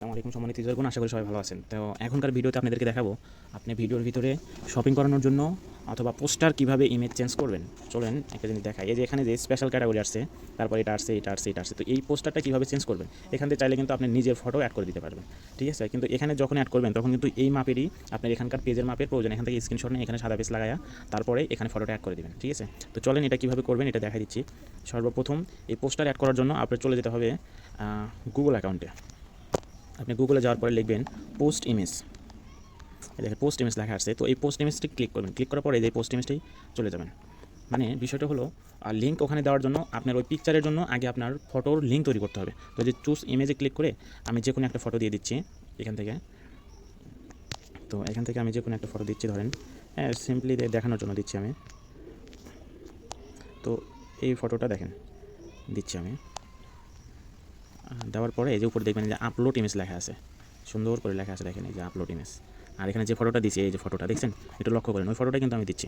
আসসালামু আলাইকুম সম্মানিত ইউজারগণ, আশা করি সবাই ভালো আছেন। তো এখনকার ভিডিওতে আপনাদেরকে দেখাবো আপনি ভিডিওর ভিতরে শপিং করানোর জন্য অথবা পোস্টার কিভাবে ইমেজ চেঞ্জ করবেন। চলেন একটা জিনিস দেখাই। এই যে এখানে যে স্পেশাল ক্যাটাগরি আসছে, তারপর এটা আসছে, এটা আসছে, এটা আসছে। তো এই পোস্টারটা কীভাবে চেঞ্জ করবেন, এখান থেকে চাইলে কিন্তু আপনি নিজের ফটো অ্যাড করে দিতে পারবেন। ঠিক আছে, কিন্তু এখানে যখন অ্যাড করবেন তখন কিন্তু এই মাপেরই আপনার এখানকার পেজের মাপের প্রয়োজন। এখান থেকে স্ক্রিনশট নিয়ে এখানে সাদা পেজ লাগায়া তারপরে এখানে ফটোটা অ্যাড করে দেবেন। ঠিক আছে, তো চলেন এটা কীভাবে করবেন এটা দেখা দিচ্ছি। সর্বপ্রথম এই পোস্টার অ্যাড করার জন্য আপনার চলে যেতে হবে গুগল অ্যাকাউন্টে। আপনি গুগলে যাওয়ার পরে লিখবেন পোস্ট ইমেজ। দেখেন পোস্ট ইমেজ লেখা আসছে, তো এই পোস্ট ইমেজটি ক্লিক করবেন। ক্লিক করার পরে এই পোস্ট ইমেজটাই চলে যাবেন। মানে বিষয়টা হলো লিঙ্ক ওখানে দেওয়ার জন্য আপনার ওই পিকচারের জন্য আগে আপনার ফটোর লিঙ্ক তৈরি করতে হবে। তো যে চুজ ইমেজে ক্লিক করে আমি যে কোনো একটা ফটো দিয়ে দিচ্ছি এখান থেকে। তো এখান থেকে আমি যে কোনো একটা ফটো দিচ্ছি, ধরেন সিম্পলি দেখানোর জন্য দিচ্ছি আমি। তো এই ফটোটা দেখেন দিচ্ছি আমি। দেওয়ার পরে এই যে উপরে দেখবেন যে আপলোড ইমেজ লেখা আছে, সুন্দর করে লেখা আছে, দেখেন এই যে আপলোড ইমেজ। আর এখানে যে ফটোটা দিচ্ছি, এই যে ফটোটা দেখছেন, একটু লক্ষ্য করেন, ওই ফটোটা কিন্তু আমি দিচ্ছি।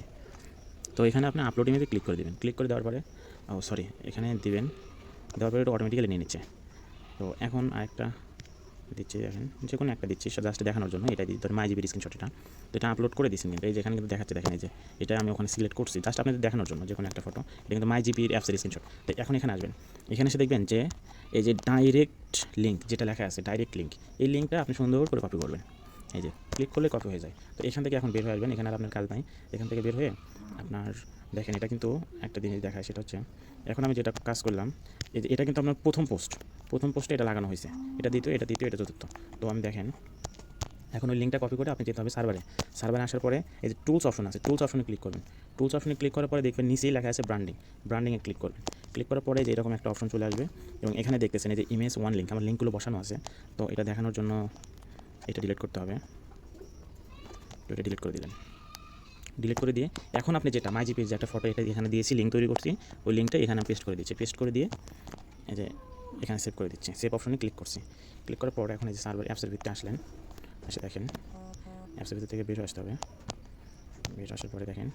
তো এখানে আপনি আপলোড ইমেজে ক্লিক করে দেবেন। ক্লিক করে দেওয়ার পরে এখানে দিবেন। দেওয়ার পরে এটা অটোমেটিক্যালি নিয়ে নিচ্ছে। তো এখন আরেকটা দিচ্ছি, দেখেন যে কোনো একটা দিচ্ছি জাস্ট দেখানোর জন্য। এটাই দিচ্ছি, ধরেন মাই জিবির স্ক্রিনশট। এটা তো এটা আপলোড করে দিচ্ছেন, কিন্তু এই যে এখানে কিন্তু দেখাচ্ছে, দেখেন এই যে এটা আমি ওখানে সিলেক্ট করছি জাস্ট আপনাদের দেখানোর জন্য যে কোনো একটা ফটো। এটা কিন্তু মাই জিবির অ্যাপসের স্ক্রিনশট। তো এখন এখানে আসবেন, এখানে এসে দেখবেন যে এই যে ডাইরেক্ট লিঙ্ক যেটা লেখা আছে, ডাইরেক্ট লিঙ্ক, এই লিঙ্কটা আপনি সুন্দর করে কপি করবেন। এই যে ক্লিক করলে কপি হয়ে যায়। তো এখান থেকে এখন বের হয়ে আসবেন, এখানে আর আপনার কাজ নাই। এখান থেকে বের হয়ে আপনার দেখেন এটা কিন্তু একটা জিনিস দেখায়, সেটা হচ্ছে এখন আমি যেটা কাজ করলাম, এই যে এটা কিন্তু আপনার প্রথম পোস্টে এটা লাগানো হয়েছে, এটা দ্বিতীয়, এটা তৃতীয়, এটা চতুর্থ। তো আমি দেখেন এখন ওই লিঙ্কটা কপি করে আপনি যেতে হবে সার্ভারে আসার পরে এই যে টুলস অপশন আছে, টুলস অপশনে ক্লিক করবেন। টুলস অপশনে ক্লিক করার পরে দেখবেন নিচেই লেখা আছে ব্র্যান্ডিংয়ে ক্লিক করবেন। ক্লিক করার পরে যে এরকম একটা অপশন চলে আসবে এবং এখানে দেখতেছেন এই যে ইমেজ ওয়ান লিঙ্ক, আমার লিঙ্কগুলো বসানো আছে। তো এটা দেখানোর জন্য এটা ডিলিট করতে হবে। তো এটা ডিলিট করে দিলেন। ডিলিট করে দিয়ে এখন আপনি যেটা মাই জিপির যে একটা ফটো এটা এখানে দিয়েছি, লিঙ্ক তৈরি করছি, ওই লিঙ্কটা এখানে পেস্ট করে দিচ্ছি। পেস্ট করে দিয়ে এই যে এখানে সেভ করে দিচ্ছি। সেভ অপশনে ক্লিক করছি। ক্লিক করার পর এখন এই যে সার্ভার অ্যাপসের ভিতরে আসলেন, এসে দেখেন অ্যাপসের ভিতর থেকে বের আসতে হবে। বের আসার পরে দেখেন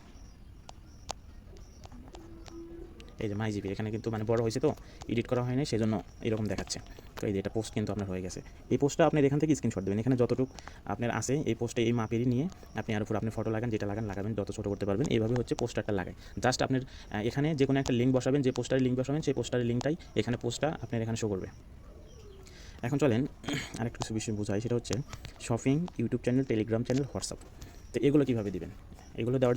এই যে মাই জিপি এখানে কিন্তু মানে বড় হয়েছে, তো এডিট করা হয় না, সেই জন্য এরকম দেখাচ্ছে। তো এই যে এটা পোস্ট কিন্তু আপনার হয়ে গেছে। এই পোস্টটা আপনি এখান থেকে স্ক্রিনশট দেবেন। এখানে যতটুকু আপনার আছে এই পোস্টে এই মাপেরই নিয়ে আপনি আর উপর আপনি ফটো লাগান, যেটা লাগাবেন, যত ছোটো করতে পারবেন। এইভাবে হচ্ছে পোস্টারটা লাগায়। জাস্ট আপনার এখানে যে কোনো একটা লিঙ্ক বসাবেন, যে পোস্টারের লিঙ্ক বসাবেন সেই পোস্টারের লিঙ্কটাই এখানে পোস্টটা আপনার এখানে শো করবে। এখন চলেন আরেকটা কিছু বিষয় বোঝাই, সেটা হচ্ছে shopping, YouTube channel, Telegram channel, WhatsApp. তো এগুলো কীভাবে দিবেন? এগুলো দেওয়ার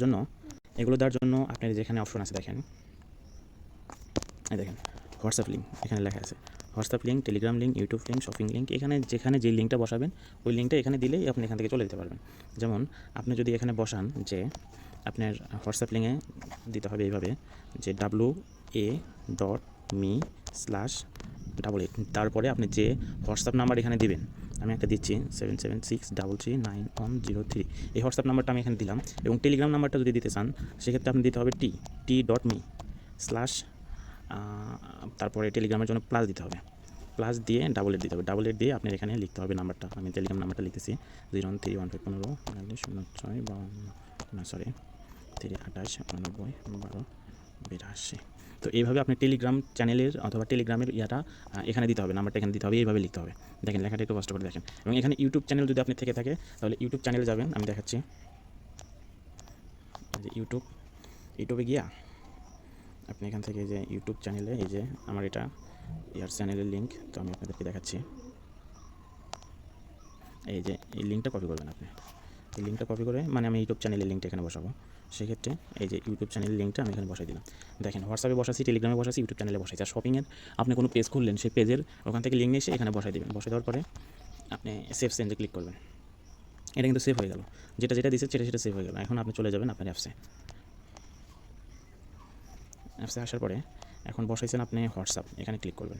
জন্য আপনার যেখানে অপশন আছে দেখেন, এই দেখেন হোয়াটসঅ্যাপ লিঙ্ক এখানে লেখা আছে। WhatsApp link, Telegram link, YouTube link, shopping link, এখানে যেখানে যে লিঙ্কটা বসাবেন ওই লিঙ্কটা এখানে দিলেই আপনি এখান থেকে চলে যেতে পারবেন। যেমন আপনি যদি এখানে বসান যে আপনার হোয়াটসঅ্যাপ লিঙ্কে দিতে হবে এইভাবে যে WA.me/88, তারপরে আপনি যে হোয়াটসঅ্যাপ নাম্বার এখানে দিবেন, আমি একটা দিচ্ছি 7763339103, এই হোয়াটসঅ্যাপ নাম্বারটা আমি এখানে দিলাম। এবং টেলিগ্রাম নাম্বারটা যদি দিতে চান সেক্ষেত্রে আপনি দিতে হবে t.me/ তারপরে টেলিগ্রামের জন্য প্লাস দিতে হবে, প্লাস দিয়ে ডাবল এড দিতে হবে। ডাবল এড দিয়ে আপনার এখানে লিখতে হবে নাম্বারটা। আমি টেলিগ্রাম নাম্বারটা লিখতেছি 013151596 3288912 82। তো এইভাবে আপনি টেলিগ্রাম চ্যানেলের অথবা টেলিগ্রামের এখানে দিতে হবে, নাম্বারটা এখানে দিতে হবে, এইভাবে লিখতে হবে। দেখেন লেখাটা একটু কষ্ট করে দেখেন। এবং এখানে ইউটিউব চ্যানেল যদি আপনি থেকে থাকে তাহলে ইউটিউব চ্যানেলে যাবেন, আমি দেখাচ্ছি। যে ইউটিউবে গিয়া আপনি এখান থেকে যে ইউটিউব চ্যানেলে এই যে আমার এটা চ্যানেলের লিঙ্ক, তো আমি আপনাদেরকে দেখাচ্ছি। এই যে এই লিঙ্কটা কপি করবেন আপনি। এই লিঙ্কটা কপি করে মানে আমি ইউটিউব চ্যানেলের লিঙ্কটা এখানে বসাবো। সেক্ষেত্রে এই যে ইউটিউব চ্যানেলের লিঙ্কটা আমি এখানে বসাই দিলাম। দেখেন হোয়াটসঅ্যাপে বসাচ্ছি, টেলিগ্রামে বসাচ্ছি, ইউটিউব চ্যানেলে বসাচ্ছি। আর শপিংয়ের আপনি কোনো পেজ খুললেন, সেই পেজের ওখান থেকে লিঙ্ক নিয়ে এসে এখানে বসাই দেবেন। বসাই দেওয়ার পরে আপনি সেভ সেন্ডে ক্লিক করবেন। এটা কিন্তু সেভ হয়ে গেল, যেটা দিচ্ছে সেটা সেভ হয়ে গেল। এখন আপনি চলে যাবেন আপনার অ্যাপসে আসার পরে এখন বসাইছেন আপনি হোয়াটসঅ্যাপ, এখানে ক্লিক করবেন।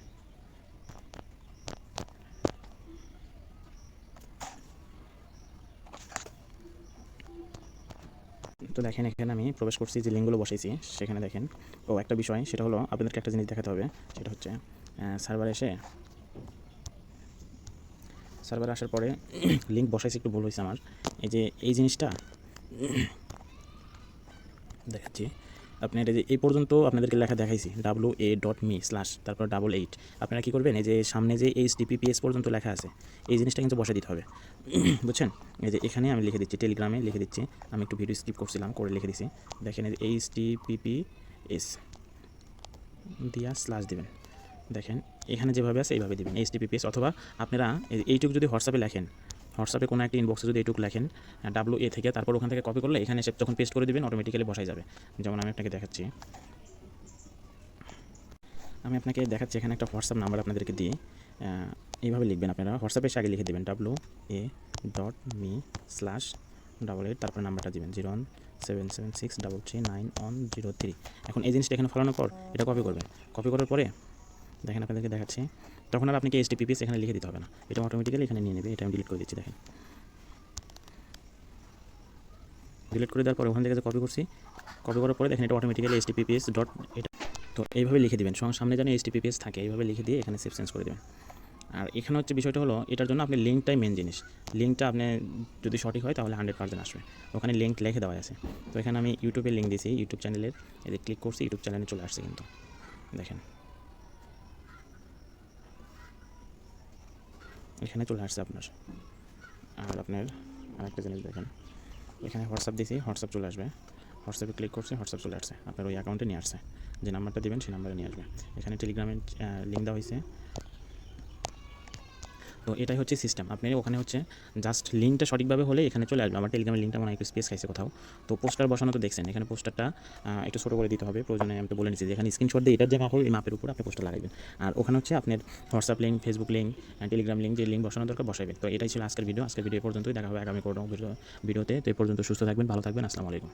তো দেখেন এখানে আমি প্রবেশ করছি, যে লিঙ্কগুলো বসাইছি সেখানে দেখেন। একটা বিষয় সেটা হলো আপনাদেরকে একটা জিনিস দেখাতে হবে, সেটা হচ্ছে সার্ভারে আসার পরে লিঙ্ক বসাইছি, একটু ভুল হয়েছে আমার। এই যে এই জিনিসটা দেখাচ্ছি, আপনার এই যে এই পর্যন্ত আপনাদেরকে লেখা দেখাইছি WA.me/ তারপর 88। আপনারা কী করবেন, এই যে সামনে যে HTTPS পর্যন্ত লেখা আছে এই জিনিসটা কিন্তু বসে দিতে হবে। বুঝছেন? এই যে এখানে আমি লিখে দিচ্ছি, টেলিগ্রামে লিখে দিচ্ছি, আমি একটু ভিডিও স্কিপ করছিলাম করে লিখে দিচ্ছি। দেখেন এই যে HTTPS দিয়া স্ল্যাশ দেবেন। দেখেন এখানে যেভাবে আছে এইভাবে দেবেন HTTPS, অথবা আপনারা এইটুকু যদি হোয়াটসঅ্যাপে লেখেন, হোয়াটসঅ্যাপে কোনো একটা ইনবক্সে যদি এইটুকু লেখেন WA থেকে, তারপর ওখান থেকে কপি করলে এখানে এসে যখন পেস্ট করে দেবেন অটোমেটিক্যালি বসাই যাবে। যেমন আমি আপনাকে দেখাচ্ছি, এখানে একটা হোয়াটসঅ্যাপ নাম্বার আপনাদেরকে দিয়ে এইভাবে লিখবেন। আপনারা হোয়াটসঅ্যাপে এসে আগে লিখে দেবেন WA.me/88, তারপর নাম্বারটা দেবেন 01776339103। এখন এই জিনিসটা এখানে ফলানোর পর এটা কপি করবেন। কপি করার পরে দেখেন আপনাদেরকে দেখাচ্ছি, তখন আর আপনাকে HTTPS এখানে লিখে দিতে হবে না, এটা অটোমেটিক্যালি এখানে নিয়ে নেবে। এটা আমি ডিলিট করে দিচ্ছি। দেখেন ডিলিট করে দেওয়ার পরে ওখান থেকে যে কপি করছি, কপি করার পরে দেখেন এটা অটোমেটিক্যালি HTTPS ডট এটা। তো এইভাবে লিখে দেবেন, সামনে যেন HTTPS থাকে এইভাবে লিখে দিয়ে এখানে সেভ চেঞ্জ করে দেবেন। আর এখানে হচ্ছে বিষয়টা হলো, এটার জন্য আপনি লিঙ্কটাই মেন জিনিস। লিঙ্কটা আপনি যদি সঠিক হয় তাহলে 100% আসবে। ওখানে লিঙ্ক লিখে দেওয়া আছে। তো এখানে আমি ইউটিউবের লিঙ্ক দিয়েছি, ইউটিউব চ্যানেলের, এই যে ক্লিক করছি ইউটিউব চ্যানেলে চলে আসছে কিন্তু দেখেন এখানে চলে আসছে আপনার। আর আপনার আরেকটা জিনিস দেখেন, এখানে হোয়াটসঅ্যাপ দিয়েছি, হোয়াটসঅ্যাপ চলে আসবে। হোয়াটসঅ্যাপে ক্লিক করছি, হোয়াটসঅ্যাপ চলে আসছে, আপনার ওই অ্যাকাউন্টে নিয়ে আসছে। যে নাম্বারটা দেবেন সেই নাম্বারে নিয়ে আসবে। এখানে টেলিগ্রামের লিঙ্ক দেওয়া হয়েছে। তো এটাই হচ্ছে সিস্টেম। আপনি ওখানে হচ্ছে জাস্ট লিঙ্কটা সঠিকভাবে হলে এখানে চলে আসবে। আমার টেলিগ্রামের লিঙ্কটা মনে হয় একটু স্পেস খাইছে কোথাও। তো পোস্টার বসানো তো দেখছেন, এখানে পোস্টারটা একটু ছোটো করে দিতে হবে প্রয়োজনে। আমি তো বলে নিচ্ছি যে এখানে স্ক্রিনশট দিয়ে এটার যে মাপ হবে এই মাপের উপর আপনি পোস্টার লাগাবেন। আর ওখানে হচ্ছে আপনার WhatsApp link, Facebook link, Telegram link, যে লিঙ্ক বসানো দরকার বসাবেন। তো এটাই ছিল আজকের ভিডিও। আজকের ভিডিও পর্যন্তই, দেখা হবে আগামী কোনো ভিডিওতে। তো এই পর্যন্ত সুস্থ থাকবেন, ভালো থাকবেন, আসসালামু আলাইকুম।